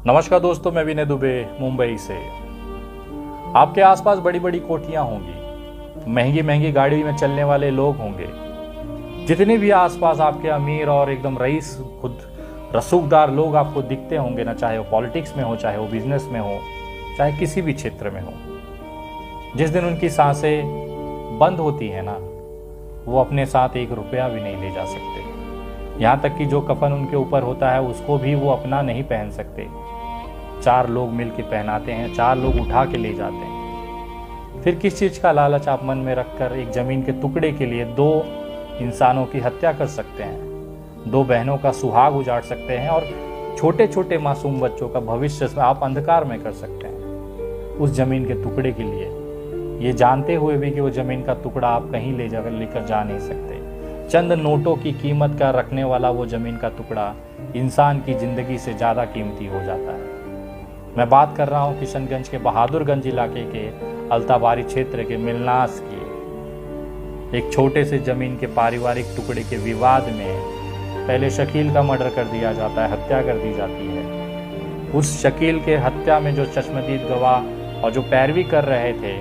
नमस्कार दोस्तों, मैं विनय दुबे मुंबई से। आपके आसपास बड़ी बड़ी कोठियां होंगी, महंगी महंगी गाड़ी में चलने वाले लोग होंगे। जितने भी आसपास आपके अमीर और एकदम रईस खुद रसूखदार लोग आपको दिखते होंगे ना, चाहे वो पॉलिटिक्स में हो, चाहे वो बिजनेस में हो, चाहे किसी भी क्षेत्र में हो, जिस दिन उनकी सांसें बंद होती है ना, वो अपने साथ एक रुपया भी नहीं ले जा सकते। यहाँ तक कि जो कफन उनके ऊपर होता है उसको भी वो अपना नहीं पहन सकते। 4 लोग मिल के पहनाते हैं, 4 लोग उठा के ले जाते हैं। फिर किस चीज़ का लालच आप मन में रखकर एक ज़मीन के टुकड़े के लिए 2 इंसानों की हत्या कर सकते हैं, 2 बहनों का सुहाग उजाड़ सकते हैं और छोटे छोटे मासूम बच्चों का भविष्य आप अंधकार में कर सकते हैं उस ज़मीन के टुकड़े के लिए, ये जानते हुए भी कि वो ज़मीन का टुकड़ा आप कहीं लेकर जा नहीं सकते। चंद नोटों की कीमत का रखने वाला वो ज़मीन का टुकड़ा इंसान की ज़िंदगी से ज़्यादा कीमती हो जाता है। मैं बात कर रहा हूँ किशनगंज के बहादुरगंज इलाके के अल्ताबारी क्षेत्र के मिलनास की। एक छोटे से ज़मीन के पारिवारिक टुकड़े के विवाद में पहले शकील का मर्डर कर दिया जाता है, हत्या कर दी जाती है। उस शकील के हत्या में जो चश्मदीद गवाह और जो पैरवी कर रहे थे,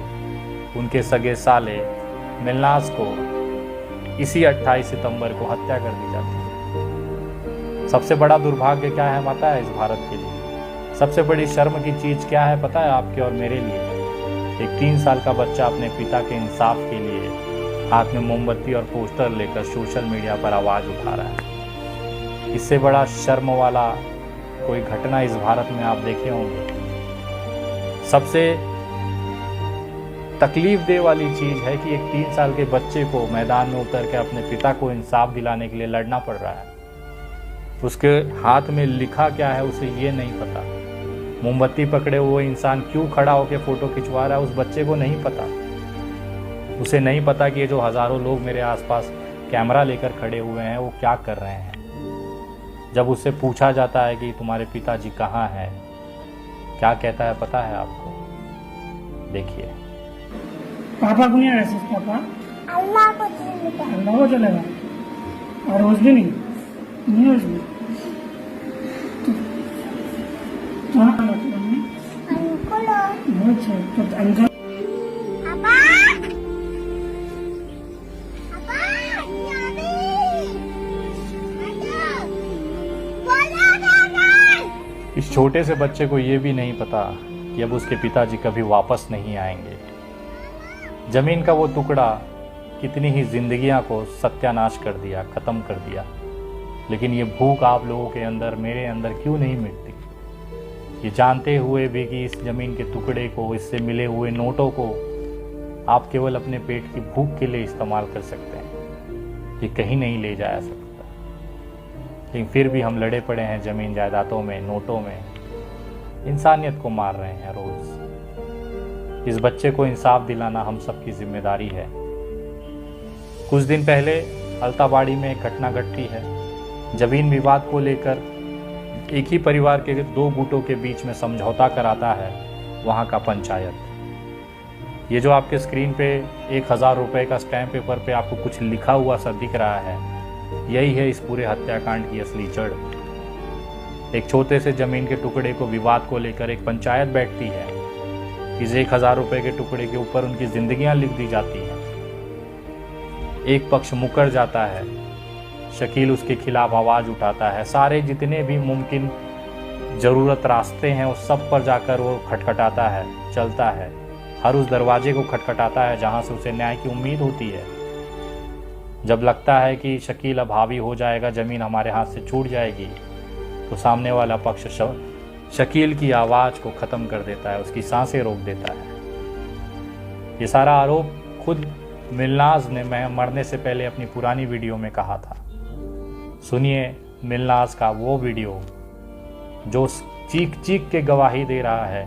उनके सगे साले मिलनास को इसी 28 सितंबर को हत्या कर दी जाती है। सबसे बड़ा दुर्भाग्य क्या है पता है इस भारत के लिए? सबसे बड़ी शर्म की चीज़ क्या है पता है आपके और मेरे लिए? एक 3 साल का बच्चा अपने पिता के इंसाफ के लिए हाथ में मोमबत्ती और पोस्टर लेकर सोशल मीडिया पर आवाज़ उठा रहा है। इससे बड़ा शर्म वाला कोई घटना इस भारत में आप देखे होंगे? सबसे तकलीफ दे वाली चीज़ है कि एक 3 साल के बच्चे को मैदान में उतर के अपने पिता को इंसाफ दिलाने के लिए लड़ना पड़ रहा है। उसके हाथ में लिखा क्या है उसे ये नहीं पता। मोमबत्ती पकड़े हुए इंसान क्यों खड़ा होकर फ़ोटो खिंचवा रहा है उस बच्चे को नहीं पता। उसे नहीं पता कि ये जो हज़ारों लोग मेरे आसपास कैमरा लेकर खड़े हुए हैं वो क्या कर रहे हैं। जब उससे पूछा जाता है कि तुम्हारे पिताजी कहाँ हैं, क्या कहता है पता है आपको? देखिए। पापा को नहीं आया पापा? अल्लाह को चलेगा। अल्लाह को चलेगा। और रोज भी नहीं रोज भी। अच्छा तो अंकल पापा पापा इस छोटे से बच्चे को ये भी नहीं पता कि अब उसके पिताजी कभी वापस नहीं आएंगे। जमीन का वो टुकड़ा कितनी ही जिंदगियां को सत्यानाश कर दिया, खत्म कर दिया, लेकिन ये भूख आप लोगों के अंदर, मेरे अंदर क्यों नहीं मिटती? ये जानते हुए भी कि इस जमीन के टुकड़े को, इससे मिले हुए नोटों को आप केवल अपने पेट की भूख के लिए इस्तेमाल कर सकते हैं, ये कहीं नहीं ले जाया सकता। लेकिन फिर भी हम लड़े पड़े हैं जमीन जायदादों में, नोटों में, इंसानियत को मार रहे हैं रोज। इस बच्चे को इंसाफ दिलाना हम सबकी जिम्मेदारी है। कुछ दिन पहले अल्ताबाड़ी में एक घटना घटती है। जमीन विवाद को लेकर एक ही परिवार के 2 गुटों के बीच में समझौता कराता है वहाँ का पंचायत। ये जो आपके स्क्रीन पे 1000 रुपये का स्टैम्प पेपर पे आपको कुछ लिखा हुआ सा दिख रहा है, यही है इस पूरे हत्याकांड की असली जड़। एक छोटे से जमीन के टुकड़े को, विवाद को लेकर एक पंचायत बैठती है। इस 1000 रुपये के टुकड़े के ऊपर उनकी जिंदगियां लिख दी जाती हैं। एक पक्ष मुकर जाता है, शकील उसके खिलाफ आवाज़ उठाता है। सारे जितने भी मुमकिन ज़रूरत रास्ते हैं उस सब पर जाकर वो खटखटाता है, चलता है, हर उस दरवाजे को खटखटाता है जहाँ से उसे न्याय की उम्मीद होती है। जब लगता है कि शकील अब हावी हो जाएगा, ज़मीन हमारे हाथ से छूट जाएगी, तो सामने वाला पक्ष शकील की आवाज़ को ख़त्म कर देता है, उसकी सांसें रोक देता है। ये सारा आरोप खुद मिलनास ने मैं मरने से पहले अपनी पुरानी वीडियो में कहा था। सुनिए मिलनास का वो वीडियो जो चीख चीख के गवाही दे रहा है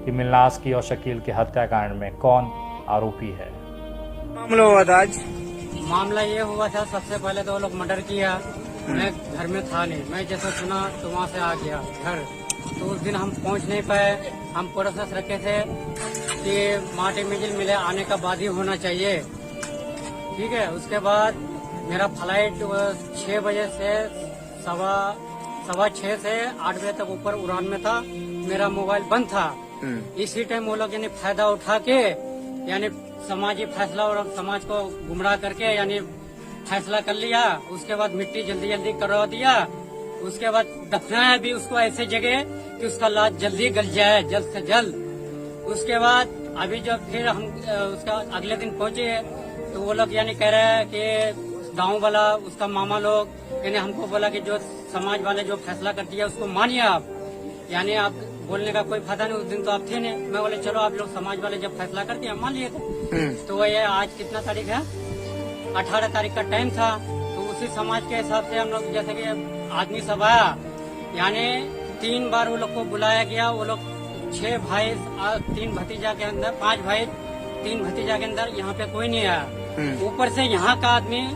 कि मिलनास की और शकील के हत्याकांड में कौन आरोपी है। मामला हुआ था आज? मामला ये हुआ था, सबसे पहले तो वो लोग मर्डर किया। मैं घर में था नहीं, मैं जैसा सुना तो वहाँ से आ गया घर। तो उस दिन हम पहुँच नहीं पाए। हम प्रोसेस रखे थे कि माटी मिजिल मिले आने का बाद ही होना चाहिए, ठीक है। उसके बाद मेरा फ्लाइट 6 बजे से 6:15 से 8 बजे तक ऊपर उड़ान में था। मेरा मोबाइल बंद था। इसी टाइम वो लोग यानी फायदा उठा के यानी समाजी फैसला और समाज को गुमराह करके यानी फैसला कर लिया। उसके बाद मिट्टी जल्दी जल्दी करवा दिया। उसके बाद दफनाया भी उसको ऐसे जगह कि उसका लाश जल्दी गल जाए, जल्द से जल्द। उसके बाद अभी जब फिर हम उसका अगले दिन पहुंचे तो वो लोग यानी कह रहे हैं कि गांव वाला उसका मामा लोग यानी हमको बोला कि जो समाज वाले जो फैसला कर दिया उसको मानिए आप, यानी आप बोलने का कोई फायदा नहीं। उस दिन तो आप थे नहीं। मैं बोले चलो आप लोग समाज वाले जब फैसला कर दिया मान लिए थे। तो ये आज कितना तारीख है, 18 तारीख का टाइम था। तो उसी समाज के हिसाब से हम लोग जैसे कि आदमी सब आया, यानी 3 बार वो लोग को बुलाया गया। वो लोग 6 भाई 3 भतीजा के अंदर, 5 भाई 3 भतीजा के अंदर यहाँ पे कोई नहीं आया। ऊपर से यहाँ का आदमी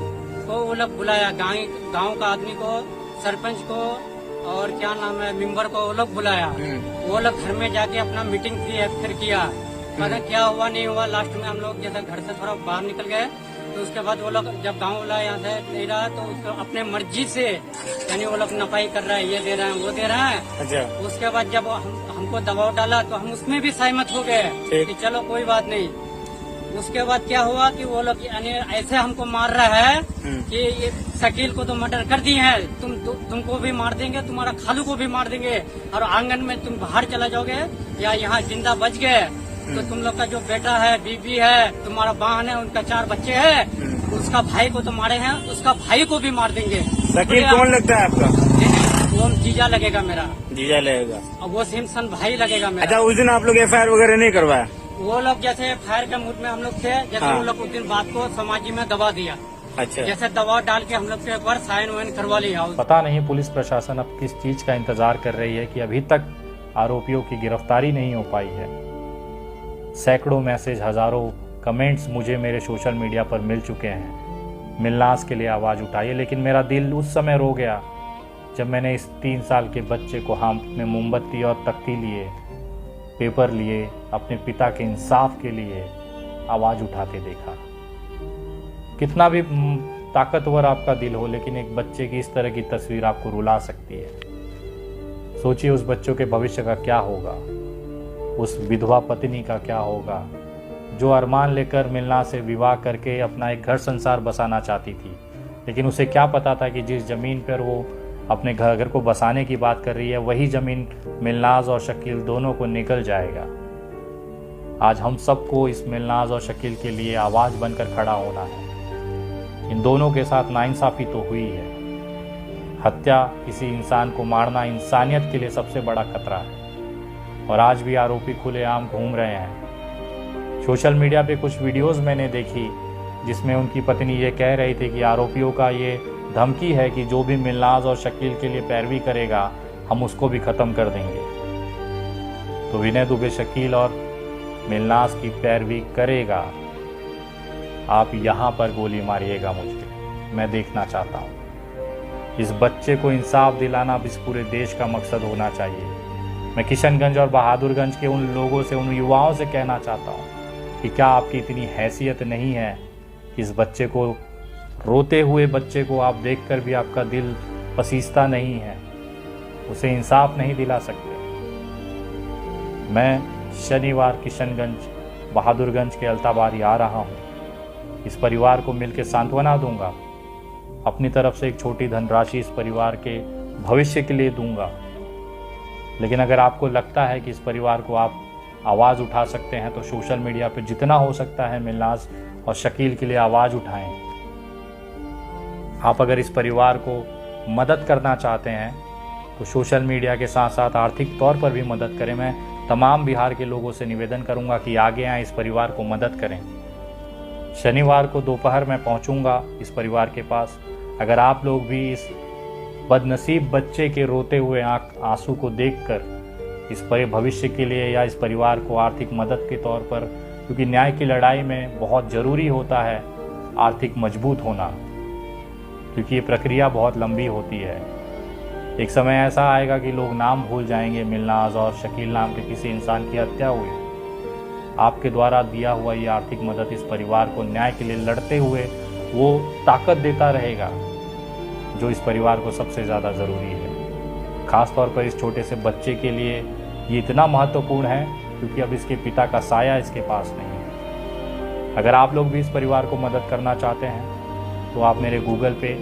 को वो लोग बुलाया, गांव का आदमी को, सरपंच को और क्या नाम है मेंबर को वो लोग बुलाया। वो लोग घर में जाके अपना मीटिंग फिर किया, पता क्या हुआ नहीं हुआ। लास्ट में हम लोग जैसे घर से थोड़ा बाहर निकल गए तो उसके बाद वो लोग जब गांव वाला यहाँ से नहीं रहा तो उसको अपने मर्जी से यानी वो लोग नपाई कर रहा है, ये दे रहे हैं वो दे रहे हैं। अच्छा। उसके बाद जब हमको दबाव डाला तो हम उसमें भी सहमत हो गए कि चलो कोई बात नहीं। उसके बाद क्या हुआ कि वो लोग यानी ऐसे हमको मार रहा है कि ये शकील को तो मर्डर कर दिए हैं, तुमको भी मार देंगे, तुम्हारा खालू को भी मार देंगे और आंगन में तुम बाहर चला जाओगे या यहाँ जिंदा बच गए तो तुम लोग का जो बेटा है, बीबी है, तुम्हारा बहन है, उनका 4 बच्चे हैं, उसका भाई को तो मारे हैं, उसका भाई को भी मार देंगे। शकील कौन लगता है आपका? वो जीजा लगेगा मेरा। जीजा लगेगा। और वो सिमसन भाई लगेगा मेरा। अच्छा, उस दिन आप लोग FIR वगैरह नहीं करवाया? वो लोग जैसे फायर के मूड में हम लोग थे, जैसे वो लोग उस दिन बात को समाजी में दबा दिया। अच्छा। जैसे दबाव डाल के हम लोग के एक बार साइन वाइन करवा लिया। पता नहीं पुलिस प्रशासन अब किस चीज का इंतजार कर रही है कि अभी तक आरोपियों की गिरफ्तारी नहीं हो पाई है। सैकड़ों मैसेज, हजारों कमेंट्स मुझे मेरे सोशल मीडिया पर मिल चुके हैं। मिलनास के लिए आवाज़ उठाइए, लेकिन मेरा दिल उस समय रो गया जब मैंने इस 3 साल के बच्चे को हाथ में मोमबत्ती और तख्ती लिए, पेपर लिए, अपने पिता के इंसाफ के लिए आवाज़ उठाते देखा। कितना भी ताकतवर आपका दिल हो, लेकिन एक बच्चे की इस तरह की तस्वीर आपको रुला सकती है। सोचिए उस बच्चों के भविष्य का क्या होगा, उस विधवा पत्नी का क्या होगा जो अरमान लेकर मिलना से विवाह करके अपना एक घर संसार बसाना चाहती थी। लेकिन उसे क्या पता था कि जिस ज़मीन पर वो अपने घर को बसाने की बात कर रही है वही ज़मीन मिलनाज और शकील दोनों को निकल जाएगा। आज हम सबको इस मिलनाज और शकील के लिए आवाज़ बनकर खड़ा होना है। इन दोनों के साथ नाइंसाफ़ी तो हुई है। हत्या, किसी इंसान को मारना इंसानियत के लिए सबसे बड़ा खतरा है और आज भी आरोपी खुलेआम घूम रहे हैं। सोशल मीडिया पे कुछ वीडियोस मैंने देखी जिसमें उनकी पत्नी ये कह रही थी कि आरोपियों का ये धमकी है कि जो भी मिलनाज और शकील के लिए पैरवी करेगा हम उसको भी ख़त्म कर देंगे। तो विनय दुबे शकील और मिलनाज की पैरवी करेगा, आप यहाँ पर गोली मारिएगा मुझे, मैं देखना चाहता हूँ। इस बच्चे को इंसाफ दिलाना अब इस पूरे देश का मकसद होना चाहिए। मैं किशनगंज और बहादुरगंज के उन लोगों से, उन युवाओं से कहना चाहता हूँ कि क्या आपकी इतनी हैसियत नहीं है कि इस बच्चे को, रोते हुए बच्चे को आप देखकर भी आपका दिल पसीजता नहीं है, उसे इंसाफ नहीं दिला सकते। मैं शनिवार किशनगंज बहादुरगंज के अल्ताबारी आ रहा हूँ। इस परिवार को मिलकर सांत्वना दूंगा, अपनी तरफ से एक छोटी धनराशि इस परिवार के भविष्य के लिए दूंगा। लेकिन अगर आपको लगता है कि इस परिवार को आप आवाज़ उठा सकते हैं तो सोशल मीडिया पर जितना हो सकता है मिलनाज और शकील के लिए आवाज़ उठाएं। आप अगर इस परिवार को मदद करना चाहते हैं तो सोशल मीडिया के साथ साथ आर्थिक तौर पर भी मदद करें। मैं तमाम बिहार के लोगों से निवेदन करूंगा कि आगे आएँ, इस परिवार को मदद करें। शनिवार को दोपहर में पहुंचूंगा इस परिवार के पास। अगर आप लोग भी इस बदनसीब बच्चे के रोते हुए आंसू को देखकर इस भविष्य के लिए या इस परिवार को आर्थिक मदद के तौर पर, क्योंकि न्याय की लड़ाई में बहुत ज़रूरी होता है आर्थिक मजबूत होना, क्योंकि ये प्रक्रिया बहुत लंबी होती है। एक समय ऐसा आएगा कि लोग नाम भूल जाएंगे, मिलनाज और शकील नाम के किसी इंसान की हत्या हुई। आपके द्वारा दिया हुआ ये आर्थिक मदद इस परिवार को न्याय के लिए लड़ते हुए वो ताकत देता रहेगा जो इस परिवार को सबसे ज़्यादा ज़रूरी है। खास तौर पर इस छोटे से बच्चे के लिए ये इतना महत्वपूर्ण है क्योंकि अब इसके पिता का साया इसके पास नहीं है। अगर आप लोग भी इस परिवार को मदद करना चाहते हैं तो आप मेरे गूगल पे,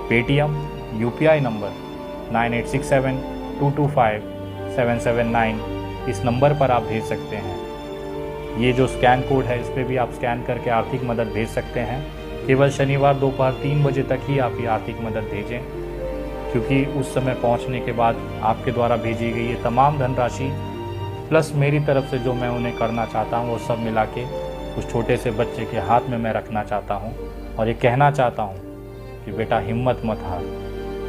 पेटीएम, UPI नंबर 9867225779 इस नंबर पर आप भेज सकते हैं। ये जो स्कैन कोड है इस पर भी आप स्कैन करके आर्थिक मदद भेज सकते हैं। केवल शनिवार दोपहर 3 बजे तक ही आप ये आर्थिक मदद भेजें, क्योंकि उस समय पहुंचने के बाद आपके द्वारा भेजी गई ये तमाम धनराशि प्लस मेरी तरफ से जो मैं उन्हें करना चाहता हूं वो सब मिला के उस छोटे से बच्चे के हाथ में मैं रखना चाहता हूं और ये कहना चाहता हूं कि बेटा हिम्मत मत हार,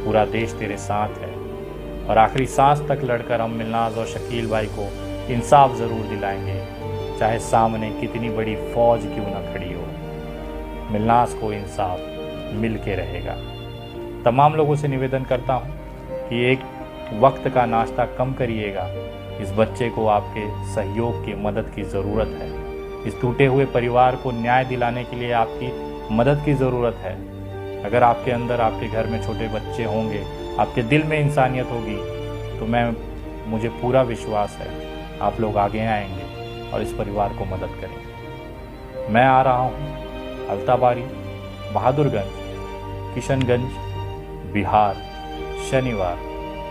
पूरा देश तेरे साथ है और आखिरी सांस तक लड़कर हम मिलनाज और शकील भाई को इंसाफ ज़रूर दिलाएंगे, चाहे सामने कितनी बड़ी फौज क्यों न खड़ी हो। मिलनाज को इंसाफ मिल के रहेगा। तमाम लोगों से निवेदन करता हूं कि एक वक्त का नाश्ता कम करिएगा। इस बच्चे को आपके सहयोग की मदद की ज़रूरत है। इस टूटे हुए परिवार को न्याय दिलाने के लिए आपकी मदद की ज़रूरत है। अगर आपके अंदर, आपके घर में छोटे बच्चे होंगे, आपके दिल में इंसानियत होगी तो मुझे पूरा विश्वास है आप लोग आगे आएंगे और इस परिवार को मदद करेंगे। मैं आ रहा हूँ अल्ताबारी, बहादुरगंज, किशनगंज, बिहार, शनिवार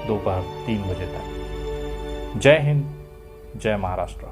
दोपहर 3 बजे तक। जय हिंद, जय महाराष्ट्र।